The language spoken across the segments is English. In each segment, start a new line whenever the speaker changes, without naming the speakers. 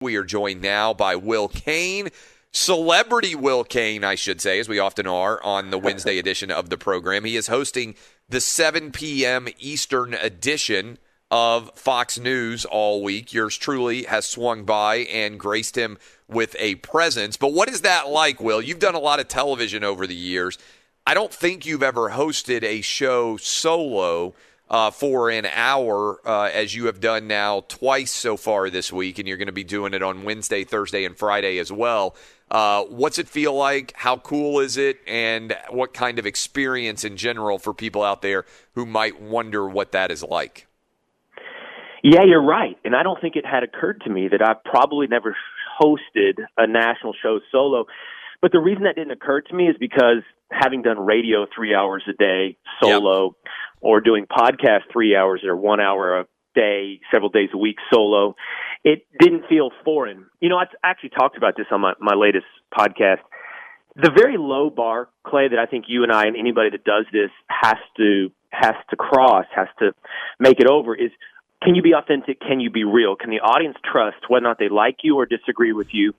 We are joined now by Will Cain, celebrity Will Cain, I should say, as we often are on the Wednesday edition of the program. He is hosting the 7 p.m. Eastern edition of Fox News all week. Yours truly has swung by and graced him with a presence. But what is that like, Will? You've done a lot of television over the years. I don't think you've ever hosted a show solo for an hour, as you have done now twice so far this week, and you're going to be doing it on Wednesday, Thursday, and Friday as well. What's it feel like? How cool is it? And what kind of experience in general for people out there who might wonder what that is like?
Yeah, you're right. And I don't think it had occurred to me that I've probably never hosted a national show solo. But the reason that didn't occur to me is because having done radio 3 hours a day solo, or doing podcast 3 hours or 1 hour a day, several days a week solo, it didn't feel foreign. You know, I actually talked about this on my latest podcast. The very low bar, Clay, that I think you and I and anybody that does this has to cross, has to make it over is, can you be authentic? Can you be real? Can the audience trust whether or not they like you or disagree with you?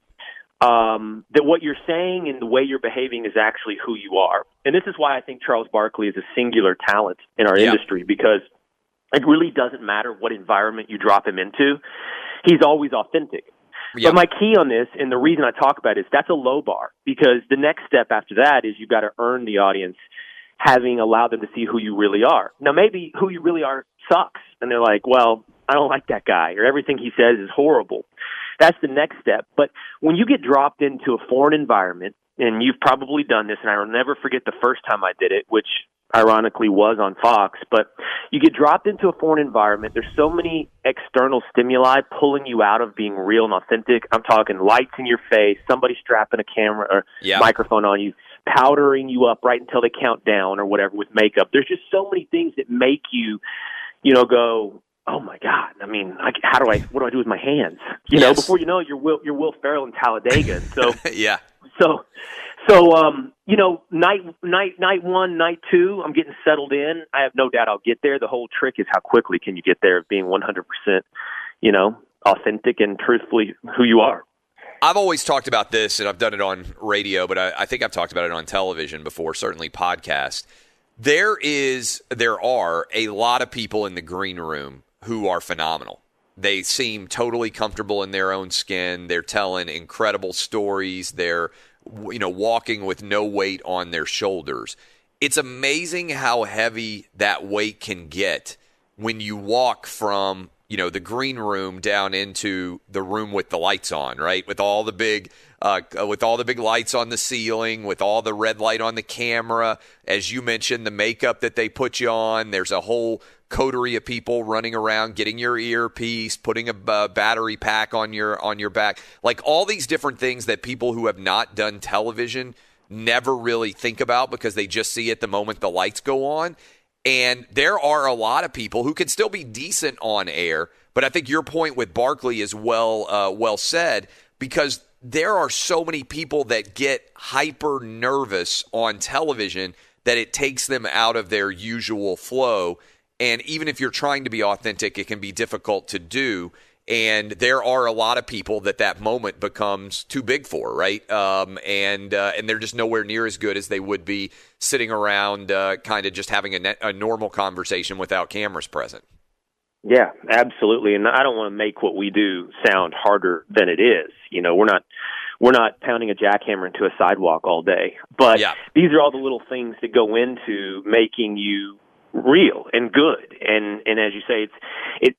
That what you're saying and the way you're behaving is actually who you are. And this is why I think Charles Barkley is a singular talent in our industry, because it really doesn't matter what environment you drop him into. He's always authentic. But my key on this, and the reason I talk about it, is that's a low bar, because the next step after that is you've got to earn the audience, having allowed them to see who you really are. Now, maybe who you really are sucks, and they're like, well, I don't like that guy, or everything he says is horrible. That's the next step. But when you get dropped into a foreign environment, and you've probably done this, and I will never forget the first time I did it, which ironically was on Fox, but you get dropped into a foreign environment. There's so many external stimuli pulling you out of being real and authentic. I'm talking lights in your face, somebody strapping a camera or microphone on you, powdering you up right until they count down or whatever with makeup. There's just so many things that make you, go, oh my God! I mean, what do I do with my hands? You know, before you know it, you're Will Ferrell in Talladega. So night one, night two, I'm getting settled in. I have no doubt I'll get there. The whole trick is how quickly can you get there of being 100%, authentic and truthfully who you are.
I've always talked about this, and I've done it on radio, but I think I've talked about it on television before, certainly podcast. There are a lot of people in the green room who are phenomenal. They seem totally comfortable in their own skin. They're telling incredible stories. They're, walking with no weight on their shoulders. It's amazing how heavy that weight can get when you walk from, the green room down into the room with the lights on, right? With all the big lights on the ceiling, with all the red light on the camera. As you mentioned, the makeup that they put you on. There's a whole coterie of people running around, getting your earpiece, putting a battery pack on your back. Like all these different things that people who have not done television never really think about because they just see it the moment the lights go on. And there are a lot of people who can still be decent on air, but I think your point with Barkley is well said, because there are so many people that get hyper nervous on television that it takes them out of their usual flow. And even if you're trying to be authentic, it can be difficult to do. And there are a lot of people that moment becomes too big for, right? And they're just nowhere near as good as they would be sitting around kind of just having a normal conversation without cameras present.
Yeah, absolutely. And I don't want to make what we do sound harder than it is. We're not pounding a jackhammer into a sidewalk all day. But these are all the little things that go into making you real and good. And as you say,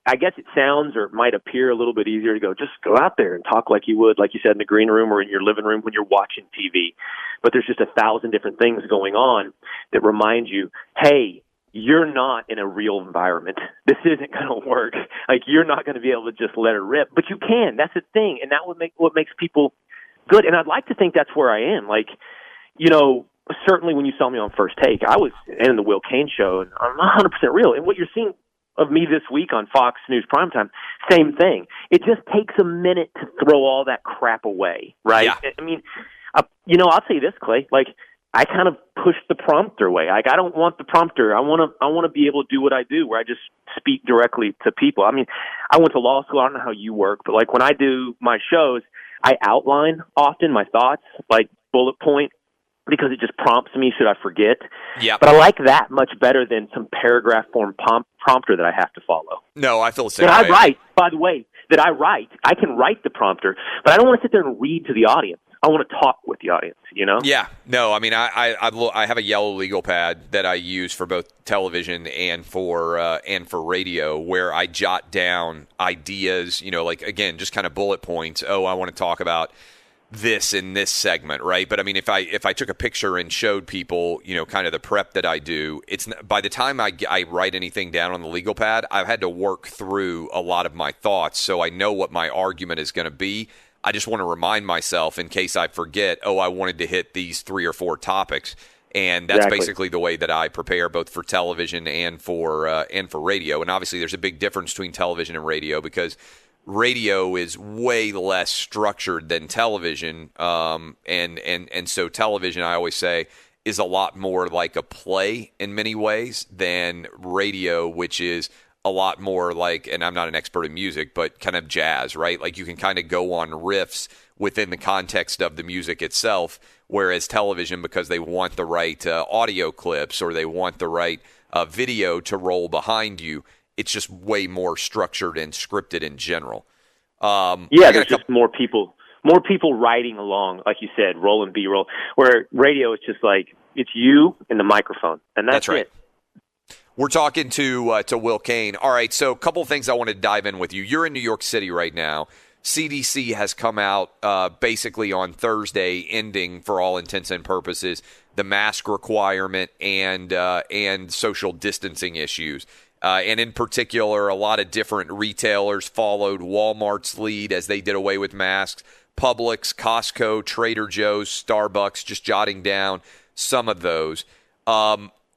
I guess it sounds or it might appear a little bit easier to go, just go out there and talk like you would, like you said, in the green room or in your living room when you're watching TV. But there's just 1,000 different things going on that remind you, hey, you're not in a real environment. This isn't going to work. Like, you're not going to be able to just let it rip, but you can. That's the thing. And that would make what makes people good. And I'd like to think that's where I am. Like, certainly when you saw me on First Take, I was in the Will Cain show, and I'm 100% real. And what you're seeing of me this week on Fox News Primetime, same thing. It just takes a minute to throw all that crap away, right? Yeah. I mean, I'll tell you this, Clay. Like, I kind of push the prompter way. Like, I don't want the prompter. I want to be able to do what I do, where I just speak directly to people. I mean, I went to law school. I don't know how you work, but like when I do my shows, I outline often my thoughts, like bullet point, because it just prompts me should I forget.
Yeah.
But I like that much better than some paragraph form prompter that I have to follow.
No, I feel the same
way.
I
write, by the way, I can write the prompter, but I don't want to sit there and read to the audience. I want to talk with the audience, you know?
Yeah. No, I mean, I have a yellow legal pad that I use for both television and for radio, where I jot down ideas, you know, like, again, just kind of bullet points. Oh, I want to talk about this in this segment, right? But I mean, if I took a picture and showed people, you know, kind of the prep that I do, it's by the time I write anything down on the legal pad, I've had to work through a lot of my thoughts, so I know what my argument is going to be. I just want to remind myself in case I forget, I wanted to hit these 3 or 4 topics. And that's basically the way that I prepare, both for television and for radio. And obviously there's a big difference between television and radio, because radio is way less structured than television. And so television, I always say, is a lot more like a play in many ways than radio, which is a lot more like, and I'm not an expert in music, but kind of jazz, right? Like you can kind of go on riffs within the context of the music itself, whereas television, because they want the right audio clips or they want the right video to roll behind you, it's just way more structured and scripted in general.
There's just more people writing along, like you said, roll and B-roll, where radio is just like, it's you and the microphone, and that's
right.
it.
We're talking to Will Cain. All right, so a couple of things I want to dive in with you. You're in New York City right now. CDC has come out basically on Thursday, ending, for all intents and purposes, the mask requirement and social distancing issues. And in particular, a lot of different retailers followed Walmart's lead as they did away with masks. Publix, Costco, Trader Joe's, Starbucks, just jotting down some of those.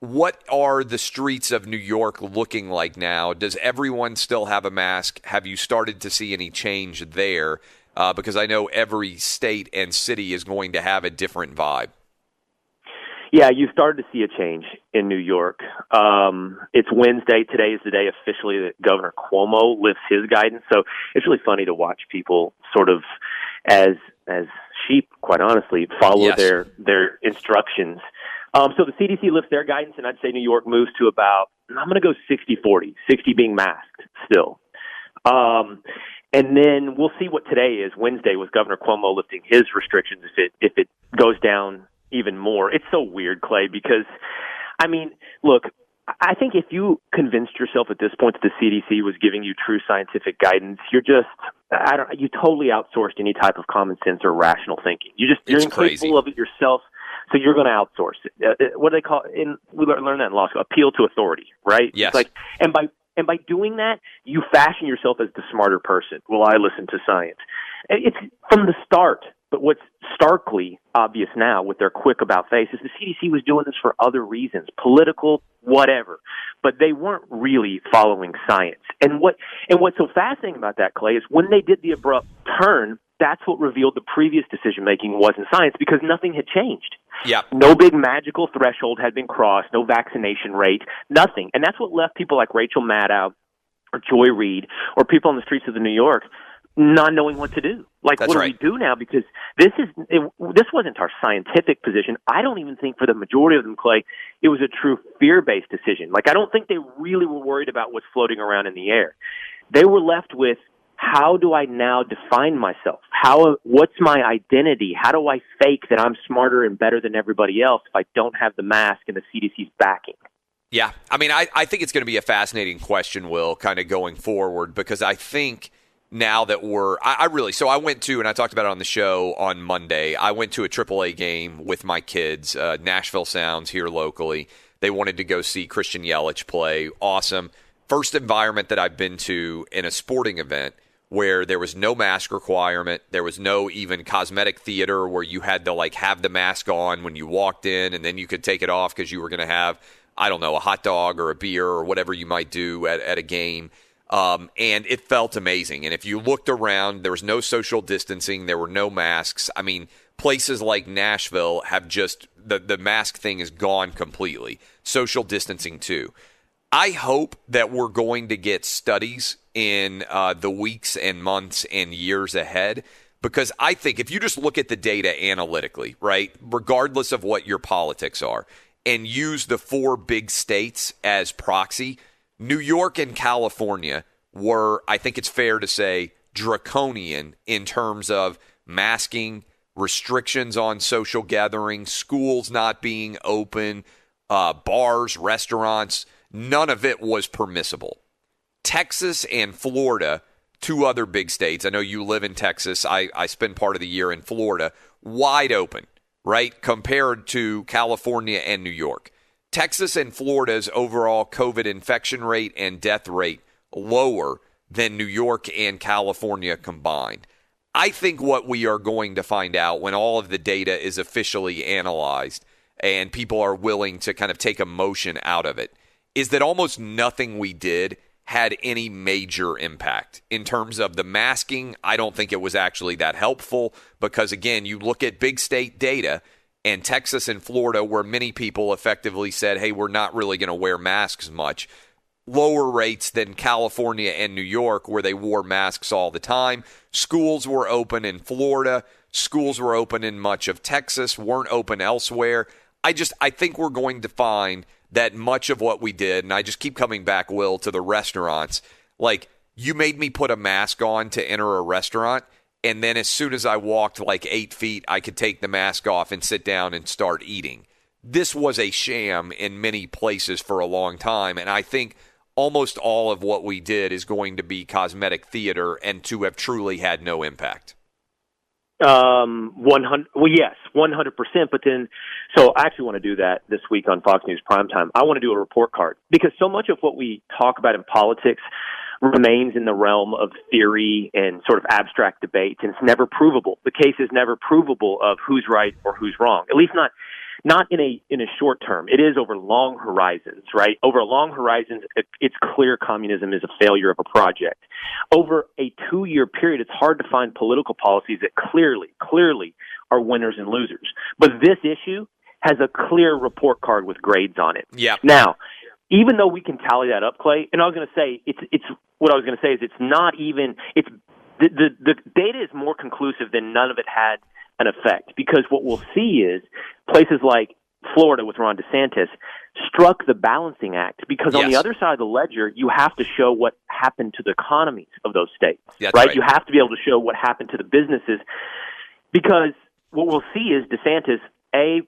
What are the streets of New York looking like now? Does everyone still have a mask? Have you started to see any change there? Because I know every state and city is going to have a different vibe.
Yeah, you started to see a change in New York. It's Wednesday. Today is the day officially that Governor Cuomo lifts his guidance. So it's really funny to watch people sort of as sheep, quite honestly, follow their instructions. So the CDC lifts their guidance, and I'd say New York moves to about, I'm going to go 60-40, 60 being masked still. And then we'll see what today is, Wednesday, with Governor Cuomo lifting his restrictions if it goes down even more. It's so weird, Clay, because, I mean, look, I think if you convinced yourself at this point that the CDC was giving you true scientific guidance, you totally outsourced any type of common sense or rational thinking. You're incapable of it yourself. So you're going to outsource it. What do they call it? We learned that in law school. Appeal to authority, right?
Yes.
It's like, and by doing that, you fashion yourself as the smarter person. Well, I listen to science. It's from the start. But what's starkly obvious now with their quick about face is the CDC was doing this for other reasons, political, whatever. But they weren't really following science. And what's so fascinating about that, Clay, is when they did the abrupt turn, that's what revealed the previous decision-making wasn't science, because nothing had changed.
Yeah.
No big magical threshold had been crossed, no vaccination rate, nothing. And that's what left people like Rachel Maddow or Joy Reid or people on the streets of New York not knowing what to do. Like,
that's
what
right.
do we do now? Because this wasn't our scientific position. I don't even think for the majority of them, Clay, it was a true fear-based decision. Like, I don't think they really were worried about what's floating around in the air. They were left with, how do I now define myself? What's my identity? How do I fake that I'm smarter and better than everybody else if I don't have the mask and the CDC's backing?
Yeah. I mean, I think it's going to be a fascinating question, Will, kind of going forward, because I think now that so I went to, and I talked about it on the show on Monday, I went to a AAA game with my kids, Nashville Sounds here locally. They wanted to go see Christian Yelich play. Awesome. First environment that I've been to in a sporting event where there was no mask requirement. There was no even cosmetic theater where you had to have the mask on when you walked in, and then you could take it off because you were going to have, I don't know, a hot dog or a beer or whatever you might do at a game. And it felt amazing. And if you looked around, there was no social distancing. There were no masks. I mean, places like Nashville have just, the mask thing is gone completely. Social distancing too. I hope that we're going to get studies in the weeks and months and years ahead, because I think if you just look at the data analytically, right, regardless of what your politics are, and use the 4 big states as proxy, New York and California were, I think it's fair to say, draconian in terms of masking, restrictions on social gatherings, schools not being open, bars, restaurants. None of it was permissible. Texas and Florida, 2 other big states. I know you live in Texas. I spend part of the year in Florida. Wide open, right, compared to California and New York. Texas and Florida's overall COVID infection rate and death rate lower than New York and California combined. I think what we are going to find out when all of the data is officially analyzed and people are willing to kind of take emotion out of it is that almost nothing we did had any major impact. In terms of the masking, I don't think it was actually that helpful because, again, you look at big state data and Texas and Florida where many people effectively said, hey, we're not really going to wear masks much. Lower rates than California and New York where they wore masks all the time. Schools were open in Florida. Schools were open in much of Texas, weren't open elsewhere. I think we're going to find that much of what we did, and I just keep coming back, Will, to the restaurants. Like, you made me put a mask on to enter a restaurant, and then as soon as I walked like 8 feet, I could take the mask off and sit down and start eating. This was a sham in many places for a long time, and I think almost all of what we did is going to be cosmetic theater and to have truly had no impact.
100. Well, yes, 100%. But then, so I actually want to do that this week on Fox News Primetime. I want to do a report card because so much of what we talk about in politics remains in the realm of theory and sort of abstract debates, and it's never provable. The case is never provable of who's right or who's wrong. At least not in a short term. It is over long horizons, right? Over long horizons, it's clear communism is a failure of a project. Over a 2-year period, it's hard to find political policies that clearly are winners and losers. But this issue has a clear report card with grades on it.
Yeah.
Now, even though we can tally that up, Clay, and I was going to say, it's not even, the data is more conclusive than none of it had an effect, because what we'll see is places like Florida with Ron DeSantis struck the balancing act, because on the other side of the ledger, you have to show what happened to the economies of those states, right? You have to be able to show what happened to the businesses, because what we'll see is DeSantis,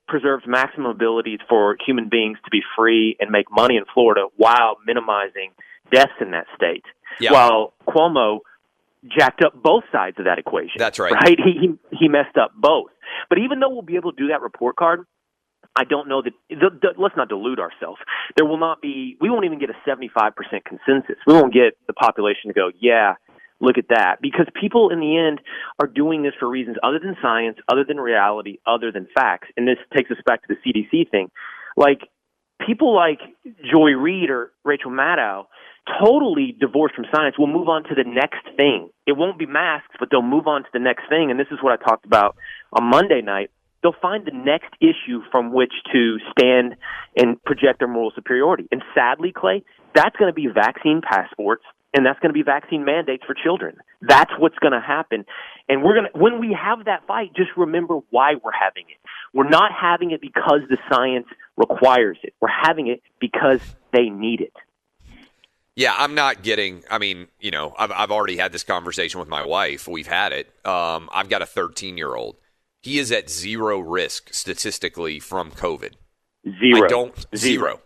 preserves maximum abilities for human beings to be free and make money in Florida while minimizing deaths in that state, while Cuomo jacked up both sides of that equation.
That's right.
Right? He messed up both. But even though we'll be able to do that report card, I don't know that let's not delude ourselves. We won't even get a 75% consensus. We won't get the population to go, yeah, look at that. Because people in the end are doing this for reasons other than science, other than reality, other than facts. And this takes us back to the CDC thing. Like, people like Joy Reid or Rachel Maddow, totally divorced from science, will move on to the next thing. It won't be masks, but they'll move on to the next thing. And this is what I talked about on Monday night. They'll find the next issue from which to stand and project their moral superiority. And sadly, Clay, that's going to be vaccine passports, and that's going to be vaccine mandates for children. That's what's going to happen. And when we have that fight, just remember why we're having it. We're not having it because the science requires it. We're having it because they need it.
Yeah, I'm not getting, I've already had this conversation with my wife. We've had it. I've got a 13-year-old. He is at zero risk statistically from COVID.
Zero.
Zero.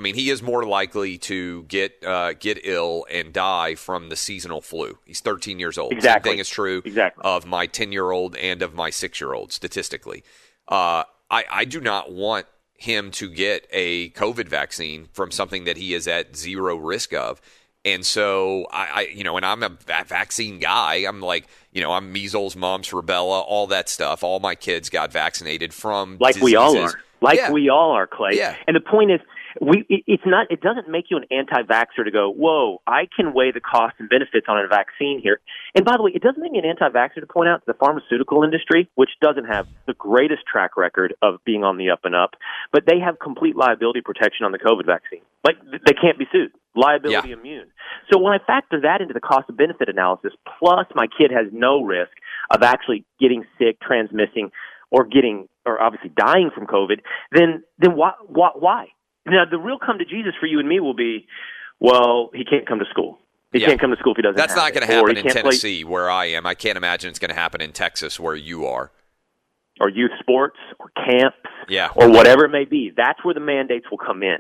He is more likely to get ill and die from the seasonal flu. He's 13 years old.
Exactly.
Same thing is true of my 10-year-old and of my 6-year-old statistically. I do not want him to get a COVID vaccine from something that he is at zero risk of. And so and I'm a vaccine guy. I'm like, I'm measles, mumps, rubella, all that stuff. All my kids got vaccinated from
like
diseases.
We all are. We all are, Clay.
Yeah.
And the point is, It's not. It doesn't make you an anti-vaxxer to go, whoa, I can weigh the costs and benefits on a vaccine here. And by the way, it doesn't make me an anti-vaxxer to point out the pharmaceutical industry, which doesn't have the greatest track record of being on the up and up, but they have complete liability protection on the COVID vaccine. Like, they can't be sued. Liability immune. So when I factor that into the cost of benefit analysis, plus my kid has no risk of actually getting sick, transmitting, or obviously dying from COVID, then why? Now, the real come to Jesus for you and me will be, well, he can't come to school. He can't come to school if he doesn't
That's
have
not going
it.
to happen in Tennessee, where I am. I can't imagine it's going to happen in Texas, where you are.
Or youth sports, or camps,
Yeah.
or whatever it may be. That's where the mandates will come in.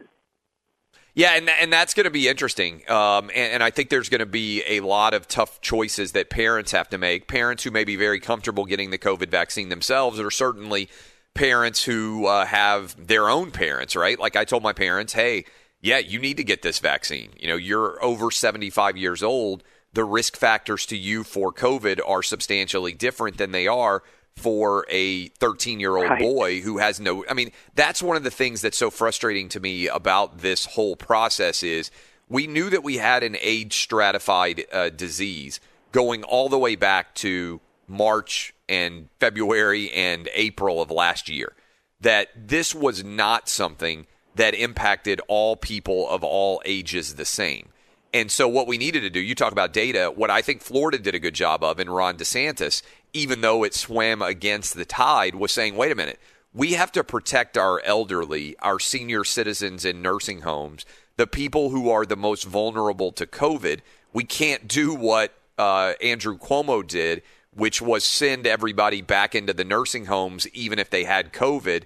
Yeah, and that's going to be interesting. And I think there's going to be a lot of tough choices that parents have to make. Parents who may be very comfortable getting the COVID vaccine themselves, or certainly parents who have their own parents, right? Like I told my parents, hey, yeah, you need to get this vaccine. You know, you're over 75 years old. The risk factors to you for COVID are substantially different than they are for a 13-year-old boy who has no – I mean, that's one of the things that's so frustrating to me about this whole process is we knew that we had an age-stratified disease going all the way back to March and February and April of last year, that this was not something that impacted all people of all ages the same. And so what we needed to do, you talk about data, what I think Florida did a good job of, and Ron DeSantis, even though it swam against the tide, was saying, wait a minute, we have to protect our elderly, our senior citizens in nursing homes, the people who are the most vulnerable to COVID. We can't do what Andrew Cuomo did, which was send everybody back into the nursing homes even if they had COVID.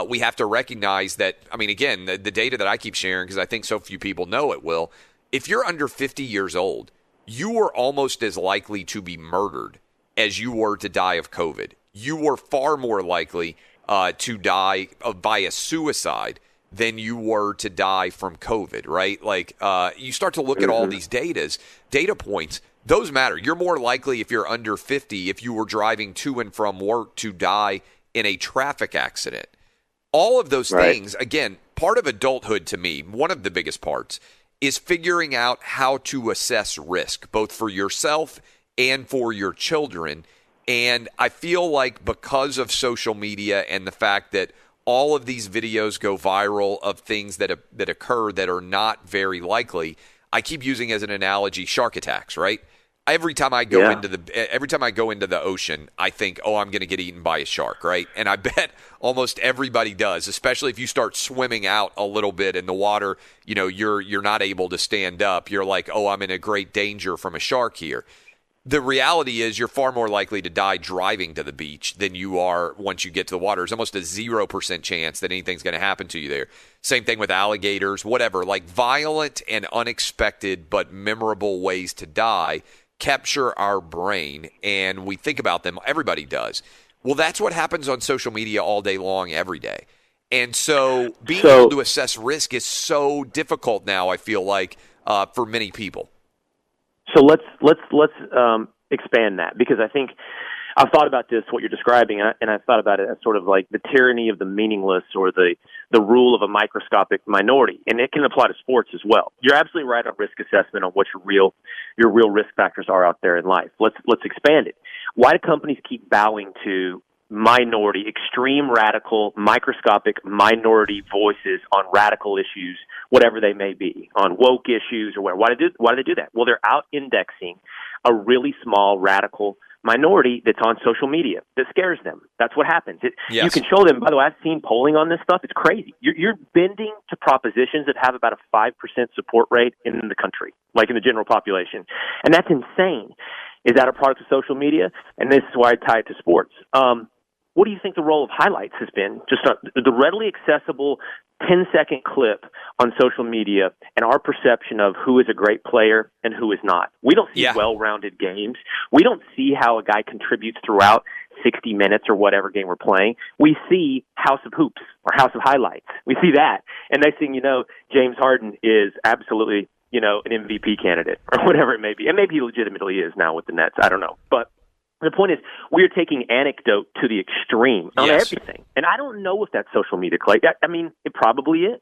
We have to recognize that, I mean, again, the data that I keep sharing, because I think so few people know it, Will, if you're under 50 years old, you are almost as likely to be murdered as you were to die of COVID. You were far more likely to die by a suicide than you were to die from COVID, right? Like you start to look at all these data points, those matter. You're more likely if you're under 50, if you were driving to and from work, to die in a traffic accident. All of those things, again, part of adulthood to me, one of the biggest parts, is figuring out how to assess risk, both for yourself and for your children. And I feel like because of social media and the fact that all of these videos go viral of things that occur that are not very likely, I keep using as an analogy shark attacks, right? Every time I go into the ocean, I think, oh, I'm going to get eaten by a shark, right? And I bet almost everybody does, especially if you start swimming out a little bit in the water, you know, you're not able to stand up. You're like, oh, I'm in a great danger from a shark here. The reality is you're far more likely to die driving to the beach than you are once you get to the water. There's almost a 0% chance that anything's going to happen to you there. Same thing with alligators, whatever. Like violent and unexpected but memorable ways to die capture our brain, and we think about them. Everybody does. Well, that's what happens on social media all day long, every day. And so being able to assess risk is so difficult now, I feel like, for many people.
So let's expand that, because I think I've thought about this, what you're describing, and I've thought about it as sort of like the tyranny of the meaningless, or the rule of a microscopic minority, and it can apply to sports as well. You're absolutely right on risk assessment on what your real risk factors are out there in life. Let's expand it. Why do companies keep bowing to minority, extreme radical, microscopic minority voices on radical issues, whatever they may be, on woke issues or whatever? Why do they do that? Well, they're out indexing a really small radical minority that's on social media that scares them. That's what happens. You can show them, by the way, I've seen polling on this stuff. It's crazy. You're bending to propositions that have about a 5% support rate in the country, like in the general population. And that's insane. Is that a product of social media? And this is why I tie it to sports. What do you think the role of highlights has been? Just the readily accessible 10-second clip on social media and our perception of who is a great player and who is not. We don't see well-rounded games. We don't see how a guy contributes throughout 60 minutes or whatever game we're playing. We see House of Hoops or House of Highlights. We see that. And next thing you know, James Harden is absolutely, an MVP candidate or whatever it may be. And maybe he legitimately is now with the Nets. I don't know. But the point is, we're taking anecdote to the extreme on everything. And I don't know if that's social media, Clay. I mean, it probably is.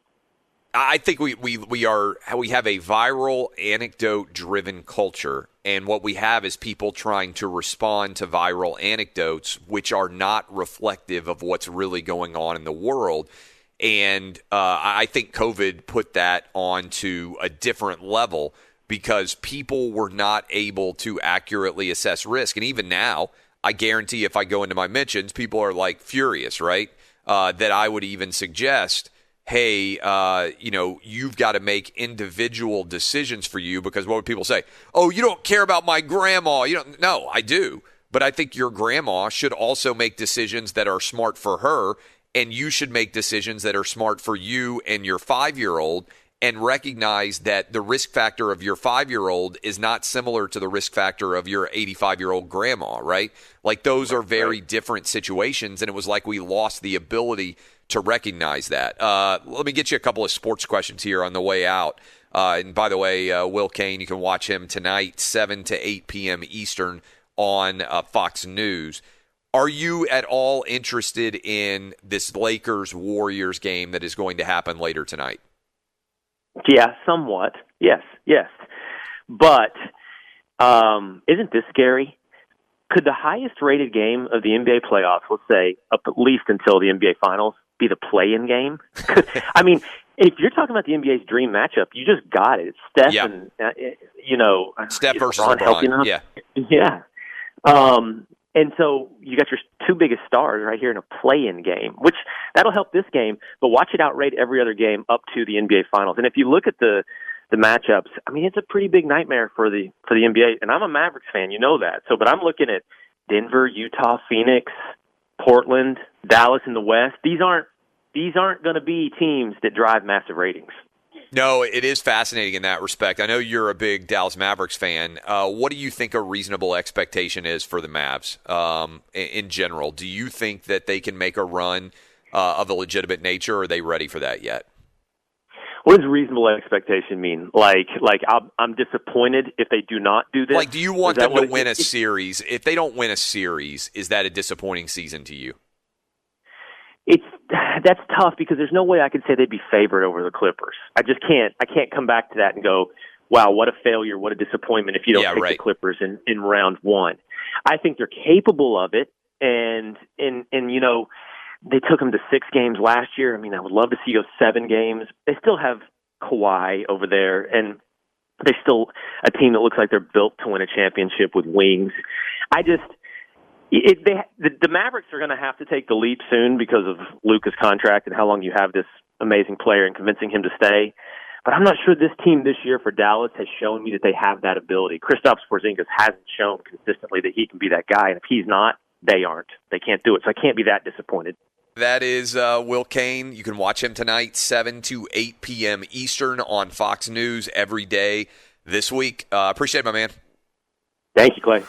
I think we have a viral anecdote-driven culture, and what we have is people trying to respond to viral anecdotes which are not reflective of what's really going on in the world. And I think COVID put that onto a different level because people were not able to accurately assess risk. And even now, I guarantee if I go into my mentions, people are like furious, right? That I would even suggest, hey, you've got to make individual decisions for you, because what would people say? Oh, you don't care about my grandma. No, I do. But I think your grandma should also make decisions that are smart for her, and you should make decisions that are smart for you and your 5-year-old, and recognize that the risk factor of your 5-year-old is not similar to the risk factor of your 85-year-old grandma, right? Like, those are very different situations, and it was like we lost the ability to recognize that. Let me get you a couple of sports questions here on the way out. And by the way, Will Cain, you can watch him tonight, 7 to 8 p.m. Eastern on Fox News. Are you at all interested in this Lakers-Warriors game that is going to happen later tonight?
Yeah, somewhat. Yes. But isn't this scary? Could the highest-rated game of the NBA playoffs, let's say up at least until the NBA Finals, be the play-in game? I mean, if you're talking about the NBA's dream matchup, you just got it. It's Steph and,
Steph versus LeBron.
Yeah. And so you got your two biggest stars right here in a play-in game, which that'll help this game, but watch it outrate every other game up to the NBA Finals. And if you look at the matchups, I mean, it's a pretty big nightmare for the NBA. And I'm a Mavericks fan, you know that. But I'm looking at Denver, Utah, Phoenix, Portland, Dallas in the West. These aren't going to be teams that drive massive ratings.
No, it is fascinating in that respect. I know you're a big Dallas Mavericks fan. What do you think a reasonable expectation is for the Mavs in general? Do you think that they can make a run of a legitimate nature, or are they ready for that yet?
What does reasonable expectation mean? Like I'm disappointed if they do not do this?
Like, do you want them to win a series? If they don't win a series, is that a disappointing season to you?
That's tough because there's no way I could say they'd be favored over the Clippers. I just can't. I can't come back to that and go, wow, what a failure, what a disappointment if you don't pick the Clippers in round one. I think they're capable of it, and they took them to 6 games last year. I mean, I would love to see go 7 games. They still have Kawhi over there, and they're still a team that looks like they're built to win a championship with wings. The Mavericks are going to have to take the leap soon because of Luka's contract and how long you have this amazing player and convincing him to stay. But I'm not sure this team this year for Dallas has shown me that they have that ability. Kristaps Porzingis hasn't shown consistently that he can be that guy, and if he's not, they aren't. They can't do it, so I can't be that disappointed.
That is Will Cain. You can watch him tonight, 7 to 8 p.m. Eastern on Fox News every day this week. Appreciate it, my man.
Thank you, Clay.